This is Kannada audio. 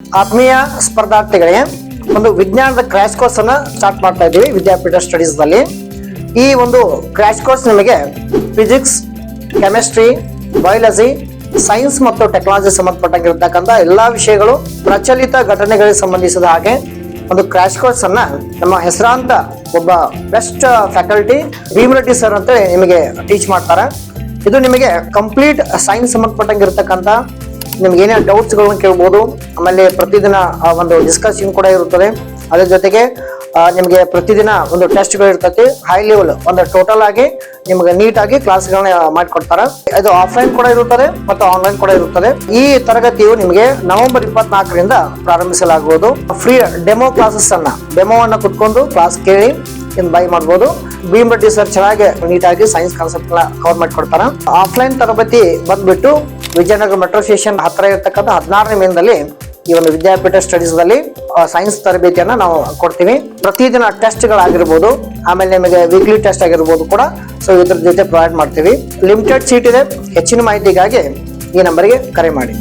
ಆತ್ಮೀಯ ಸ್ಪರ್ಧಾರ್ಥಿಗಳಿಗೆ ಒಂದು ವಿಜ್ಞಾನದ ಕ್ರ್ಯಾಶ್ ಕೋರ್ಸ್ ಅನ್ನ ಸ್ಟಾರ್ಟ್ ಮಾಡ್ತಾ ಇದ್ದೀವಿ ವಿದ್ಯಾಪೀಠ ಸ್ಟಡೀಸ್ ನಲ್ಲಿ. ಈ ಒಂದು ಕ್ರ್ಯಾಶ್ ಕೋರ್ಸ್ ನಿಮಗೆ ಫಿಸಿಕ್ಸ್, ಕೆಮಿಸ್ಟ್ರಿ, ಬಯಾಲಜಿ, ಸೈನ್ಸ್ ಮತ್ತು ಟೆಕ್ನಾಲಜಿ ಸಂಬಂಧಪಟ್ಟಂಗಿರ್ತಕ್ಕಂಥ ಎಲ್ಲಾ ವಿಷಯಗಳು, ಪ್ರಚಲಿತ ಘಟನೆಗಳಿಗೆ ಸಂಬಂಧಿಸಿದ ಹಾಗೆ ಒಂದು ಕ್ರ್ಯಾಶ್ ಕೋರ್ಸ್ ಅನ್ನ ನಮ್ಮ ಹೆಸರಾಂತ ಒಬ್ಬ ಬೆಸ್ಟ್ ಫ್ಯಾಕಲ್ಟಿ ಭೀಮರೆಡ್ಡಿ ಸರ್ ಅಂತ ನಿಮಗೆ ಟೀಚ್ ಮಾಡ್ತಾರೆ. ಇದು ನಿಮಗೆ ಕಂಪ್ಲೀಟ್ ಸೈನ್ಸ್ ಸಂಬಂಧಪಟ್ಟಂಗಿರ್ತಕ್ಕಂಥ ನಿಮ್ಗೆ ಏನೇ ಡೌಟ್ಸ್ ಗಳನ್ನ ಕೇಳ್ಬೋದು. ಆಮೇಲೆ ಪ್ರತಿದಿನ ಒಂದು ಡಿಸ್ಕಷನ್ ಕೂಡ ಇರುತ್ತದೆ. ಅದ್ರ ಜೊತೆಗೆ ನಿಮ್ಗೆ ಪ್ರತಿದಿನ ಒಂದು ಟೆಸ್ಟ್ ಗಳು ಇರ್ತೈತಿ. ಹೈ ಲೆವೆಲ್ ಒಂದು ಟೋಟಲ್ ಆಗಿ ನಿಮ್ಗೆ ನೀಟ್ ಆಗಿ ಕ್ಲಾಸ್ ಗಳನ್ನ ಮಾಡಿಕೊಡ್ತಾರೆ. ಇದು ಆಫ್ಲೈನ್ ಕೂಡ ಇರುತ್ತದೆ ಮತ್ತು ಆನ್ಲೈನ್ ಕೂಡ ಇರುತ್ತದೆ. ಈ ತರಗತಿಯು ನಿಮಗೆ ನವೆಂಬರ್ 24ರಿಂದ ಪ್ರಾರಂಭಿಸಲಾಗುವುದು. ಫ್ರೀ ಡೆಮೋ ಕ್ಲಾಸಸ್ ಡೆಮೋವನ್ನ ಕುತ್ಕೊಂಡು ಕ್ಲಾಸ್ ಕೇಳಿ ಬೈ ಮಾಡ್ಬೋದು. ಭೀಮರೆಡ್ಡಿ ಸರ್ ಚೆನ್ನಾಗಿ ನೀಟಾಗಿ ಸೈನ್ಸ್ ಕಾನ್ಸೆಪ್ಟ್ ಕವರ್ ಮಾಡಿಕೊಡ್ತಾರ. ಆಫ್ಲೈನ್ ತರಬೇತಿ ಬಂದ್ಬಿಟ್ಟು ವಿಜಯನಗರ ಮೆಟ್ರೋ ಸ್ಟೇಷನ್ ಹತ್ರ ಇರತಕ್ಕಂಥ 16ನೇ ಮೇನ್ದಲ್ಲಿ ಈ ಒಂದು ವಿದ್ಯಾಪೀಠ ಸ್ಟಡೀಸ್ ನಲ್ಲಿ ಸೈನ್ಸ್ ತರಬೇತಿಯನ್ನ ನಾವು ಕೊಡ್ತೀವಿ. ಪ್ರತಿದಿನ ಟೆಸ್ಟ್ ಗಳಾಗಿರ್ಬೋದು, ಆಮೇಲೆ ನಿಮಗೆ ವೀಕ್ಲಿ ಟೆಸ್ಟ್ ಆಗಿರ್ಬೋದು ಕೂಡ ಸೊ ಇದ್ರ ಜೊತೆ ಪ್ರೊವೈಡ್ ಮಾಡ್ತೀವಿ. ಲಿಮಿಟೆಡ್ ಸೀಟ್ ಇದೆ. ಹೆಚ್ಚಿನ ಮಾಹಿತಿಗಾಗಿ ಈ ನಂಬರ್ಗೆ ಕರೆ ಮಾಡಿ.